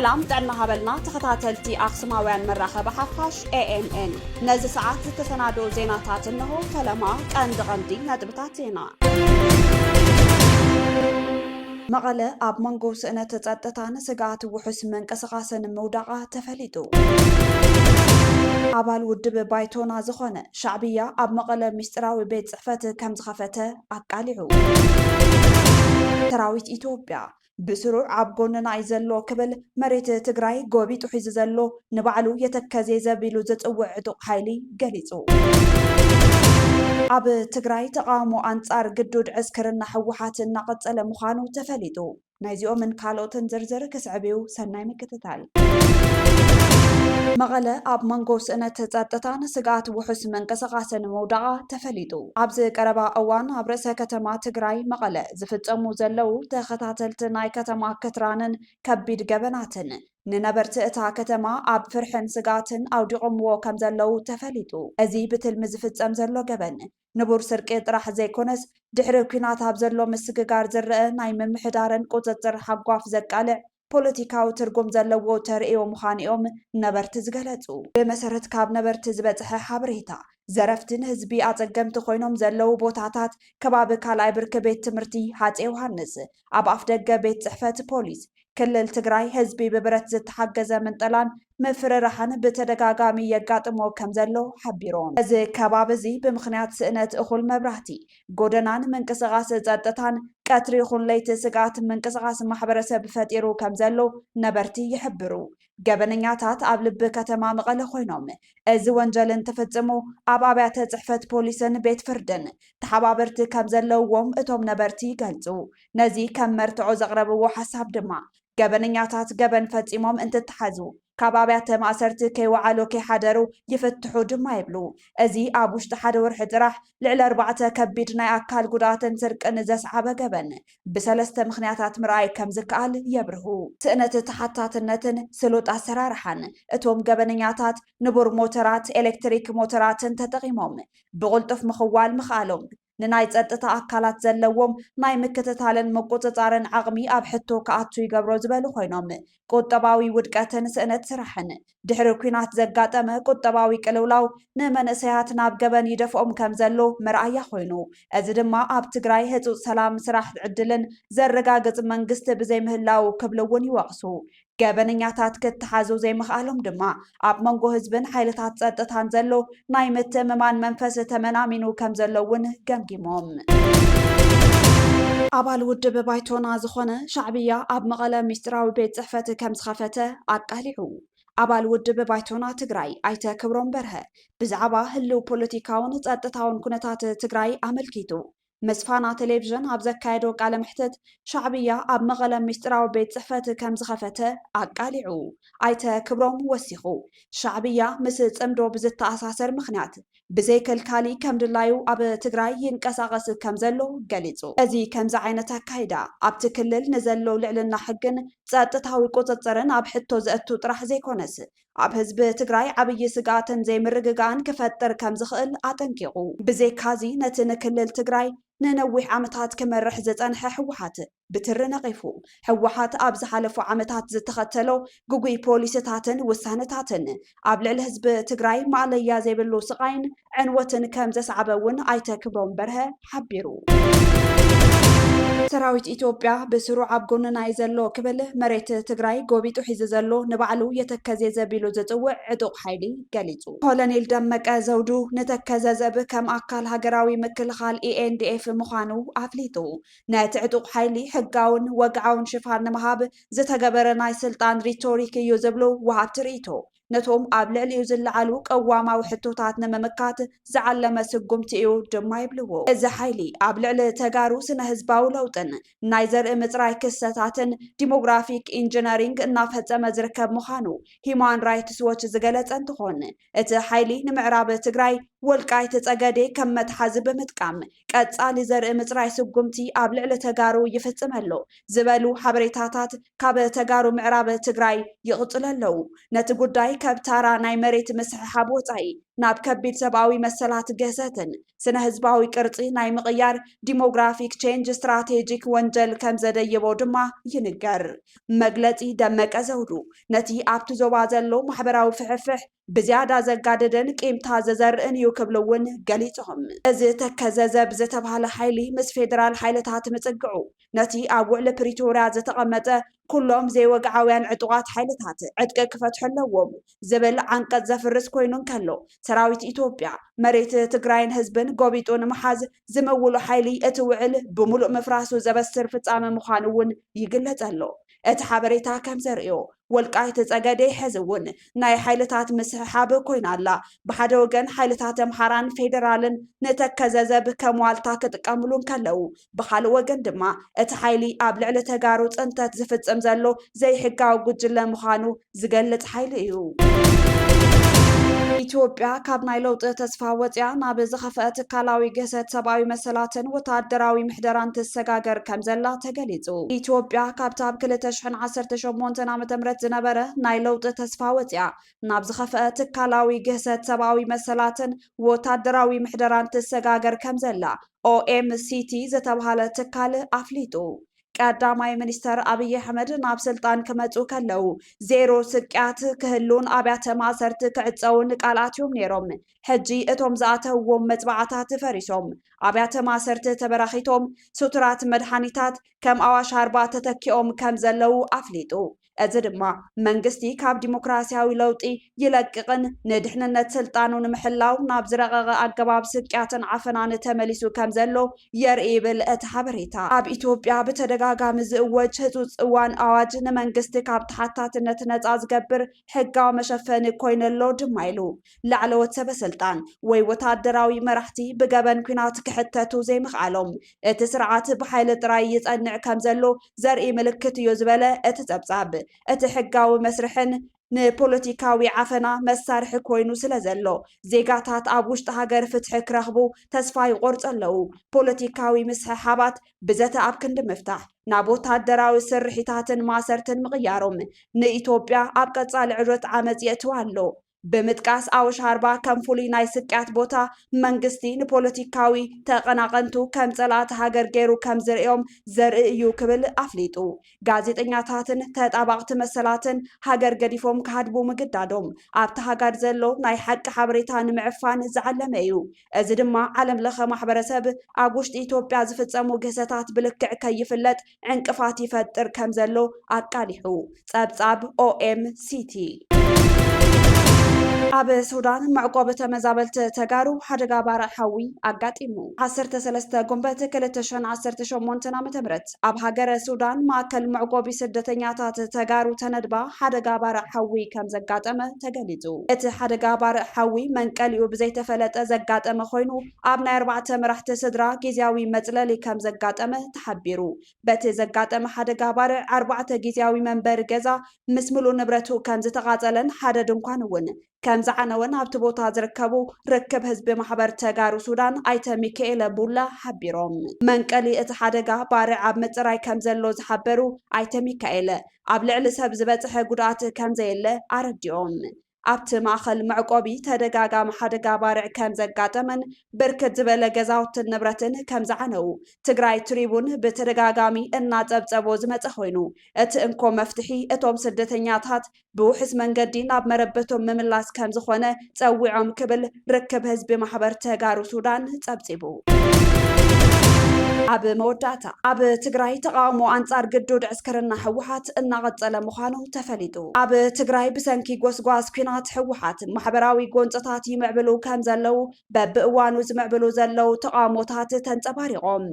سلام تعنا هبلنا تخطاتلتي أقسماويان مراخة بحفاش AMN نزي ساعات تسنادو زيناتات إنه فلما غندي ندبتاتينا مقالة أب منغو سنة تتطتان سقات وحس من كسقاسن مودعة تفليدو أبال ودب بايتونا زخونة شعبية أب مقالة مستراوي بيت صحفة كم زخفته أبقالعو تراويت إثيوبيا بسرعة عبقوننا يزلو كبل مريت تجراي قوبيت وحيز زلو نبعلو يتكزي زبيلو زت وعدو حيلي قليزو أب تجراي تقامو أنصار قدود عسكرنا حوحات النقط على مخانو تفليدو نايزيو من كالو تنزرزر كسعبيو سناي مكتتال مغلا أب منغوس أنا تزاتتان سقات وحس من كسقاسن مودعة تفليدو أبز قربا أوان أبرسة كتما تقراي مغلا زفت أمو زلو تخطاتلت ناي كتما كترانن كبيد جبناتن ننبرت إتا كتما أب فرحن سقاتن أو دقمو كم زلو تفليدو أزي بتلمز فت أمزلو جبن نبور سرقيت راح زي كونس دحر كينات أبزلو مسقار زرق ناي من محدارن قوتتر حقواف زكالع ፖለቲካዊ ትርጉም ዘለዎ ተርእዮ ምዃኒኦም ነበርቲ ዝገለጹ ብመሰረት ካብ ነበርቲ ዝበጽሐ ሓበሬታ ዘረፍትን ህዝቢ ኣጸገምቲ ኮይኖም ዘለዉ ቦታታት ከባቢ ካልኣይ ብርኪ ቤት ትምህርቲ ሃፀይ ዮሃንስ ኣብ ኣፍ ደገ ቤት ጽሕፈት ፖሊስ ክልል ትግራይ ህዝቢ ብብረት ዝተሓገዘ ምንጥላን ምፍርራሕን ብተደጋጋሚ የጋጥሞ ከም ዘሎ ሓቢሮም እዚ ከባቢ እዚ ብምኽንያት ስእነት እኹል መብራህቲ ጎደናን ምንቅስቓስ ጸጥታን ቀትሪ ይኹን ለይቲ ስጋት ምንቅስቓስ ማሕበረሰብ ፈጢሩ ከም ዘሎ ነበርቲ ይሕብሩ ገበነኛታት ኣብ ልቢ ከተማ መቐለ ኮይኖም እዚ ወንጀልን ተፈጽሙ ኣብ ኣብያተ ጽሕፈት ፖሊስን ቤት ፍርድን ተሓባበርቲ ከም ዘለዎም እቶም ነበርቲ ይገልጹ ነዚ ከም መርትዖ ዘቕረብዎ ሓሳብ ድማ ገበነኛታት ገበን ፈጺሞም እንትተሓዙ ካብ ኣብያተ ማእሰርቲ ከይወዓሉ ከይሓደሩ ይፍትሑ ድማ ይብሉ እዚ ኣብ ውሽጢ ሓደ ወርሒ ጥራሕ ልዕሊ 4 ከቢድ ናይ ኣካል ጉድኣትን ስርቅን ዘስዓበ ገበን ብሰለስተ ምኽንያታት ምርኣይ ከም ዝከኣል የብርሁ ስእነት ተሓታትነትን ስሉጥ ኣሰራርሓን እቶም ገበነኛታት ንቡር ሞተራት ኤሌክትሪክ ሞተራትን ተጠቒሞም ብቕልጡፍ ምኽዋል ምኽኣሎም ንናይ ጸጥታ ኣካላት ዘለዎም ናይ ምክትታልን መቆጻጸርን ዓቕሚ ኣብ ሕቶ ከኣቱ ይገብሮ ዝበሉ ኮይኖም ቁጠባዊ ውድቀትን ስእነት ስራሕን ድሕሪ ኩናት ዘጋጠመ ቁጠባዊ ቅልውላው ንመንእሰያት ናብ ገበን ይደፍኦም ከም ዘሎ መርኣያ ኮይኑ እዚ ድማ ኣብ ትግራይ ህፁፅ ሰላም ስራሕ ዕድልን ዘረጋግጽ መንግስቲ ብዘይምህላው ክብልውን ይወቕሱ ገበነኛታት ክትሓዙ ዘይምኽኣሎም ድማ ኣብ መንጎ ህዝብን ሓይልታት ጸጥታን ዘሎ ናይ ምትምማን መንፈስ ተመናሚኑ ከም ዘለውን ገምጊሞም ኣባል ውድብ ባይቶና ዝኾነ ሻዕብያ ኣብ መቐለ ሚስጥራዊ ቤት ጽሕፈት ከም ዝኸፈተ ኣቃሊዑ ኣባል ውድብ ባይቶና ትግራይ ኣይተ ክብሮም በርሀ ብዛዕባ ህልው ፖለቲካውን ጸጥታውን ኩነታት ትግራይ ኣመልኪቱ مسفانا تلفزيون ኣብ ዘካየዶ ቃለ ምሕተት ሻዕብያ ኣብ መቐለ ሚስጥራዊ ቤት ጽሕፈት ከም ዝኸፈተ ኣቃሊዑ ኣይተ ክብሮም ወሲኹ ሻዕብያ ምስ ጽምዶ ብዝተኣሳሰር ምኽንያት ብዘይ ከልካሊ ከም ድላዩ ኣብ ትግራይ ይንቀሳቐስ ከም ዘሎ ገሊጹ እዚ ከምዚ ዓይነት ኣካይዳ ኣብቲ ክልል ንዘሎ ልዕልና ሕግን ጸጥታዊ ቁጽጽርን ኣብ ሕቶ ዘእቱ ጥራሕ ዘይኮነስ ኣብ ህዝቢ ትግራይ ዓብይ ስጋትን ዘይምርግጋእን ክፈጥር ከም ዝኽእል ኣጠንቂቑ ብዘይካዚ ነቲ ንክልል ትግራይ ንነዊሕ ዓመታት ክመርሕ ዝጸንሐ ሕወሓት ብትሪ ነቒፉ ሕወሓት ኣብ ዝሓለፉ ዓመታት ዝተኸተሎ ጉጉይ ፖሊስታትን ውሳነታትን ኣብ ልዕሊ ህዝቢ ትግራይ ማዕለያ ዘይብሉ ስቓይን ዕንወትን ከም ዘስዓበ እውን ኣይተ ክብሮም በርሀ ሓቢሩ ሰራዊት ኢትዮጵያ በስሩዕ ኣብ ጎንና ዘሎ ክብል መሬት ትግራይ ጎቢጡ ሒዙ ዘሎ ንባዕሉ የተከዘ ዘቢሉ ዝጽውዕ ዕጡቕ ሓይሊ ገሊጹ ኮሎኔል ደመቀ ዘውዱ ንተከዘ ዘብ ከም ኣካል ሃገራዊ ምክልኻል ENDF ምዃኑ ኣፍሊጡ ነቲ ዕጡቕ ሓይሊ ሕጋውን ወግዓውን ሽፋን ንምሃብ ዝተገበረ ናይ ስልጣን ሪቶሪክ እዩ ዝብሉ ወሃብቲ ርእይቶ ነቶም ኣብ ልዕሊኡ ዝለዓሉ ቀዋማዊ ሕቶታት ንምምካት ዝዓለመ ስጉምቲ እዩ ድማ ይብልዎ እዚ ሓይሊ ኣብ ልዕሊ ተጋሩ ስነ ህዝባዊ ለውጥን ናይ ዘርኢ ምጽራይ ክስተታትን ዲሞግራፊክ ኢንጂነሪንግ እናፈጸመ ዝርከብ ምዃኑ ሂማን ራይትስ ዎች ዝገለጸ እንትኾን እቲ ሓይሊ ንምዕራብ ትግራይ ወልቃይት ጸገዴ ከም መትሓዚ ብምጥቃም ቀጻሊ ዘርኢ ምጽራይ ስጉምቲ ኣብ ልዕሊ ተጋሩ ይፍጽመሎ ዝበሉ ሓበሬታታት ካብ ተጋሩ ምዕራብ ትግራይ ይቕጽለለው ነቲ ጉዳይ ከብታራ ናይ መሬት ምስሕሓብ ወጻኢ ናብ ከቢድ ሰብአዊ መሰላት ገሰትን ስነ ህዝባዊ ቅርፂ ናይ ምቕያር ዲሞግራፊክ ቼንጅ ስትራቴጂክ ወንጀል ከም ዘደይቦ ድማ ይንገር። መግለፂ ደመቀ ዘውዱ ነቲ ኣብቲ ዞባ ዘሎ ማሕበራዊ ፍሕፍሕ ብዝያዳ ዘጋደደን ቂምታ ዘዘርእን እዩ ክብሉ እውን ገሊፆም። እዚ ተከዘዘብ ዝተባሃለ ሓይሊ ምስ ፌደራል ሓይልታት ምፅግዑ ነቲ ኣብ ውዕሊ ፕሪቶርያ ዝተቐመጠ ኩሎም ዘይወግዓውያን ዕጡቃት ሓይልታት ዕጥቂ ክፈትሑ ኣለዎም ዝብል ዓንቀጽ ዘፍርስ ኮይኑ ከሎ ሰራዊት ኢትዮጵያ መሬት ትግራይን ህዝብን ጎቢጡ ንምሓዝ ዝምውሉ ሓይሊ እቲ ውዕል ብሙሉእ ምፍራሱ ዘበስር ፍጻመ ምዃኑ እውን ይግለጽ ኣሎ። እቲ ሓበሬታ ከም ዘርእዮ ወልቃይት ፀገዴ ሕዚ እውን ናይ ሓይልታት ምስሕሓብ ኮይና ኣላ። ብሓደ ወገን ሓይልታት ኣምሓራን ፌደራልን ንተከዘዘብ ከም ዋልታ ክጥቀምሉን ከለው ብካልእ ወገን ድማ እቲ ሓይሊ ኣብ ልዕሊ ተጋሩ ፅንተት ዝፍፅም ዘሎ ዘይሕጋዊ ጉጅለ ምዃኑ ዝገልጽ ሓይሊ እዩ። ኢትዮጵያ ካብ ናይ ለውጢ ተስፋ ወፅያ ናብ ዝኸፍአ ትካላዊ ገሰት ሰብኣዊ መሰላትን ወታደራዊ ምሕደራን ትሰጋገር ከም ዘላ ተገሊጹ። ኢትዮጵያ ካብቲ ኣብ 2018 ዓ.ም ዝነበረ ናይ ለውጢ ተስፋ ወፅያ ናብ ዝኸፍአ ትካላዊ ገሰት ሰብኣዊ መሰላትን ወታደራዊ ምሕደራን ትሰጋገር ከም ዘላ OMCT ዝተባሃለ ትካል ኣፍሊጡ። ቀዳማይ ሚኒስተር ኣብይ ኣሕመድ ናብ ስልጣን ክመፁ ከለው ዜሮ ስቅያት ክህሉን ኣብያተ ማእሰርቲ ክዕፀውን ቃላት እዮም ነይሮም። ሕጂ እቶም ዝኣተውዎም መፅባዕታት ፈሪሶም ኣብያተ ማእሰርቲ ተበራኺቶም ሱቱራት መድሓኒታት ከም ኣዋሽ ኣርባ ተተኪኦም ከም ዘለው ኣፍሊጡ። እዚ ድማ መንግስቲ ካብ ዲሞክራሲያዊ ለውጢ ይለቅቕን ንድሕንነት ስልጣኑ ንምሕላው ናብ ዝረቐቐ ኣገባብ ስቅያትን ዓፈናን ተመሊሱ ከም ዘሎ የርኢ ይብል እቲ ሓበሬታ። ኣብ ኢትዮጵያ ብተደጋጋሚ ዝእወጅ ህፁፅ እዋን ኣዋጅ ንመንግስቲ ካብ ተሓታትነት ነፃ ዝገብር ሕጋዊ መሸፈኒ ኮይነሎ ድማ ኢሉ ላዕለዎት ሰበስልጣን ወይ ወታደራዊ መራሕቲ ብገበን ኩናት ክሕተቱ ዘይምኽኣሎም እቲ ስርዓት ብሓይሊ ጥራይ ይፀንዕ ከም ዘሎ ዘርኢ ምልክት እዩ ዝበለ እቲ ጸብጻብ እቲ ሕጋዊ መስርሕን ንፖለቲካዊ ዓፈና መሳርሒ ኮይኑ ስለ ዘሎ ዜጋታት ኣብ ውሽጢ ሃገር ፍትሒ ክረኽቡ ተስፋ ይቆርጹ ኣለዉ። ፖለቲካዊ ምስሕሓባት ብዘተ ኣብ ክንዲ ምፍታሕ ናብ ወታደራዊ ስርሒታትን ማሰርትን ምቕያሮም ንኢትዮጵያ ኣብ ቀጻሊ ዕዶት ዓመፅ የእትዋ ኣሎ። ብምጥቃስ ኣዋሽ ኣርባ ከም ፍሉይ ናይ ስቅያት ቦታ መንግስቲ ንፖለቲካዊ ተቐናቐንቱ ከም ፀላእቲ ሃገር ገይሩ ከም ዝርኦም ዘርኢ እዩ ክብል ኣፍሊጡ። ጋዜጠኛታትን ተጣባቕቲ መሰላትን ሃገር ገዲፎም ክሃድቡ ምግዳዶም ኣብቲ ሃገር ዘሎ ናይ ሓቂ ሓበሬታ ንምዕፋን ዝዓለመ እዩ። እዚ ድማ ዓለም ለኸ ማሕበረሰብ ኣብ ውሽጢ ኢትዮጵያ ዝፍፀሙ ገሰታት ብልክዕ ከይፍለጥ ዕንቅፋት ይፈጥር ከም ዘሎ ኣቃሊሑ ጸብጻብ OMCT። ኣብ ሱዳን መዕቆብ ተመዛበልቲ ተጋሩ ሓደጋ ባርዕ ሓዊ ኣጋጢሙ 13 ጉንበት 2018 ዓ.ም ኣብ ሃገረ ሱዳን ማእከል መዕቆቢ ስደተኛታት ተጋሩ ተነድባ ሓደጋ ባርዕ ሓዊ ከም ዘጋጠመ ተገሊጹ። እቲ ሓደጋ ባርዕ ሓዊ መንቀሊኡ ብዘይተፈለጠ ዘጋጠመ ኮይኑ ኣብ ናይ 4 መራሕቲ ስድራ ጊዜያዊ መጽለሊ ከም ዘጋጠመ ተሓቢሩ። በቲ ዘጋጠመ ሓደጋ ባርዕ 4 ጊዜያዊ መንበሪ ገዛ ምስ ምሉእ ንብረቱ ከም ዝተቓጸለን ሓደ ድንኳን እውን ከም ዝዓነወን ኣብቲ ቦታ ዝርከቡ ርክብ ህዝቢ ማሕበር ተጋሩ ሱዳን ኣይተ ሚካኤለ ቡላ ሓቢሮም። መንቀሊ እቲ ሓደጋ ባርዕ ኣብ ምፅራይ ከም ዘሎ ዝሓበሩ ኣይተ ሚካኤለ ኣብ ልዕሊ ሰብ ዝበፅሐ ጉድኣት ከም ዘየለ ኣረዲኦም። ኣብቲ ማእኸል መዕቆቢ ተደጋጋሚ ሓደጋ ባርዕ ከም ዘጋጠመን ብርክት ዝበለ ገዛውትን ንብረትን ከም ዝዓነው ትግራይ ትሪቡን ብተደጋጋሚ እናፀብፀቦ ዝመፀ ኮይኑ እቲ እንኮ መፍትሒ እቶም ስደተኛታት ብውሕስ መንገዲ ናብ መረበቶም ምምላስ ከም ዝኾነ ፀዊዖም ክብል ርክብ ህዝቢ ማሕበር ተጋሩ ሱዳን ፀብፂቡ። ኣብ መወዳእታ ኣብ ትግራይ ተቃውሞ ኣንጻር ግዱድ ዕስከርና ሕወሓት እናቐጸለ ምዃኑ ተፈሊጡ። ኣብ ትግራይ ብሰንኪ ጎስጓስ ኩናት ሕወሓት ማሕበራዊ ጎንፅታት ይምዕብሉ ከም ዘለው በብእዋኑ ዝምዕብሉ ዘለው ተቃውሞታት ተንጸባሪቖም።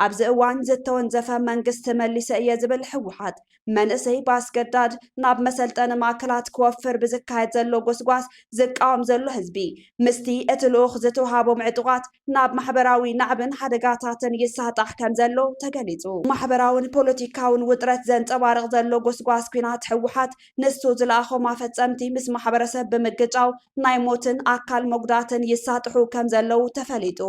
ኣብዚ እዋን ዝተወንዘፈ መንግስቲ መሊሰ እየ ዝብል ሕወሓት መንእሰይ ብኣስገዳድ ናብ መሰልጠኒ ማእከላት ክወፍር ብዝካየድ ዘሎ ጎስጓስ ዝቃወም ዘሎ ህዝቢ ምስቲ እቲ ልኡኽ ዝተውሃቦም ዕጡቃት ናብ ማሕበራዊ ናዕብን ሓደጋታትን ይሳጣሕ ከም ዘሎ ተገሊጹ። ማሕበራውን ፖለቲካውን ውጥረት ዘንጸባርቕ ዘሎ ጎስጓስ ኩናት ሕወሓት ንሱ ዝለኣኾም ኣፈጸምቲ ምስ ማሕበረሰብ ብምግጫው ናይ ሞትን ኣካል መጉዳትን ይሳጥሑ ከም ዘለው ተፈሊጡ።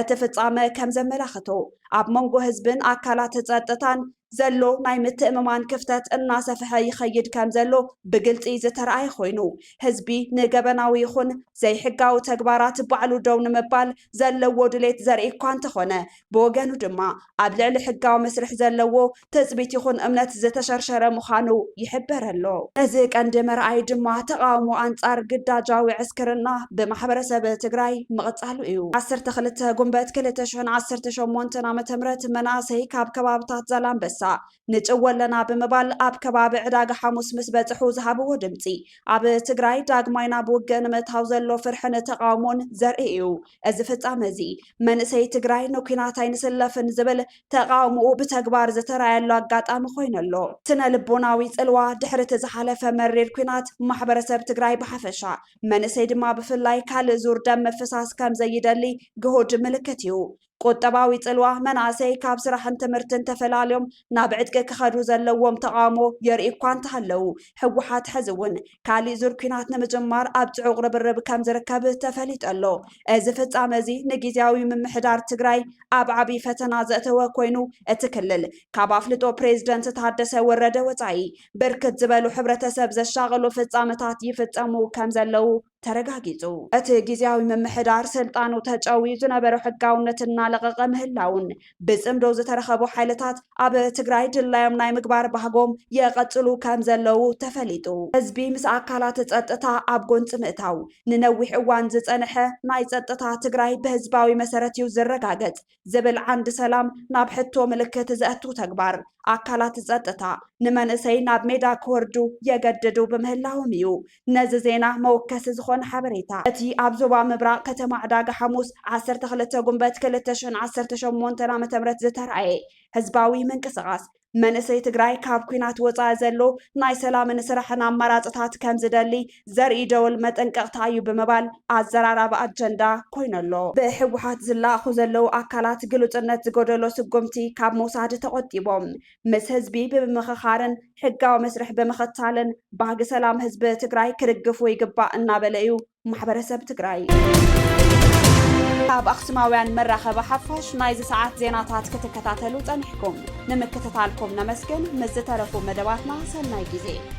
እቲ ፍጻመ ከም ዘመላኽቶ ኣብ መንጎ ህዝብን ኣካላት ጸጥታን ዘሎ ናይ ምትእምማን ክፍተት እናሰፍሐ ይኸይድ ከም ዘሎ ብግልፂ ዝተረኣየ ኮይኑ ህዝቢ ንገበናዊ ይኹን ዘይሕጋዊ ተግባራት ባዕሉ ደው ንምባል ዘለዎ ድሌት ዘርኢ እኳ እንተኾነ ብወገኑ ድማ ኣብ ልዕሊ ሕጋዊ መስርሕ ዘለዎ ተፅቢት ይኹን እምነት ዝተሸርሸረ ምዃኑ ይሕበር ኣሎ። እዚ ቀንዲ መርኣይ ድማ ተቃውሞ ኣንጻር ግዳጃዊ ዕስክርና ብማሕበረሰብ ትግራይ ምቕጻሉ እዩ። 12 ጉንበት 2018 ዓ.ም መናእሰይ ካብ ከባብታት ዛላንበሳ ንጭወለና ብምባል ኣብ ከባቢ ዕዳጋ ሓሙስ ምስ በጽሑ ዝሃብዎ ድምፂ ኣብ ትግራይ ዳግማይ ናብ ውግእ ንምእታው ዘሎ ፍርሕን ተቃውሞን ዘርኢ እዩ። እዚ ፍጻመ እዚ መንእሰይ ትግራይ ንኩናት ኣይንስለፍን ዝብል ተቃውሞኡ ብተግባር ዝተረኣየሉ ኣጋጣሚ ኮይኑ ኣሎ። ስነ ልቦናዊ ጽልዋ ድሕሪ እቲ ዝሓለፈ መሪር ኩናት ማሕበረሰብ ትግራይ ብሓፈሻ መንእሰይ ድማ ብፍላይ ካልእ ዙር ደም ምፍሳስ ከም ዘይደሊ ግሁድ ምልክት እዩ። ቁጠባዊ ጽልዋ መናእሰይ ካብ ስራሕን ትምህርትን ተፈላልዮም ናብ ዕጥቂ ክኸዱ ዘለዎም ተቃውሞ የርኢ እኳ እንተሃለው ህወሓት ሕዚ እውን ካሊእ ዙር ኩናት ንምጅማር ኣብ ጽዑቕ ርብርብ ከም ዝርከብ ተፈሊጡ ኣሎ። እዚ ፍጻመ እዚ ንግዝያዊ ምምሕዳር ትግራይ ኣብ ዓብይ ፈተና ዘእተወ ኮይኑ እቲ ክልል ካብ ኣፍልጦ ፕሬዝደንት ታደሰ ወረደ ወፃኢ ብርክት ዝበሉ ሕብረተሰብ ዘሻغሉ ፍጻመታት ይፍጸሙ ከም ዘለው ተረጋጊጹ። እቲ ግዝያዊ ምምሕዳር ስልጣኑ ተጨዊዩ ዝነበረ ሕጋውነት እናለቐቐ ምህላውን ብጽምዶ ዝተረኸቡ ሓይልታት ኣብ ትግራይ ድላዮም ናይ ምግባር ባህጎም የቐጽሉ ከም ዘለው ተፈሊጡ። ህዝቢ ምስ ኣካላት ጸጥታ ኣብ ጎንፂ ምእታው ንነዊሕ እዋን ዝጸንሐ ናይ ጸጥታ ትግራይ ብህዝባዊ መሰረት እዩ ዝረጋገጽ ዝብል ዓንዲ ሰላም ናብ ሕቶ ምልክት ዘእቱ ተግባር ኣካላት ጸጥታ ንመንእሰይ ናብ ሜዳ ክወርዱ የገድዱ ብምህላዎም እዩ። ነዚ ዜና መወከሲ ዝኾነ ሓበሬታ እቲ ኣብ ዞባ ምብራቅ ከተማ ዕዳጋ ሓሙስ 12 ጉንበት 2018 ዓ.ም ዝተረኣየ ህዝባዊ ምንቅስቓስ መንእሰይ ትግራይ ካብ ኩናት ወፃኢ ዘሎ ናይ ሰላምን ስራሕን ኣማራፅታት ከም ዝደሊ ዘርኢ ደወል መጠንቀቕታ እዩ ብምባል ኣዘራራቢ ኣጀንዳ ኮይኑ ኣሎ። ብሕወሓት ዝለኣኹ ዘለው ኣካላት ግሉጽነት ዝጎደሎ ስጉምቲ ካብ ምውሳድ ተቆጢቦም ምስ ህዝቢ ብምምኽኻርን ሕጋዊ መስርሕ ብምኽታልን ባህጊ ሰላም ህዝቢ ትግራይ ክድግፉ ይግባእ እናበለ እዩ ማሕበረሰብ ትግራይ። ካብ ኣኽሱማውያን መራኸቢ ሓፋሽ ናይዚ ሰዓት ዜናታት ክትከታተሉ ጸኒሕኩም ንምክትታልኩም ነመስግን። ምስ ዝተረፉ መደባትና ሰናይ ግዜ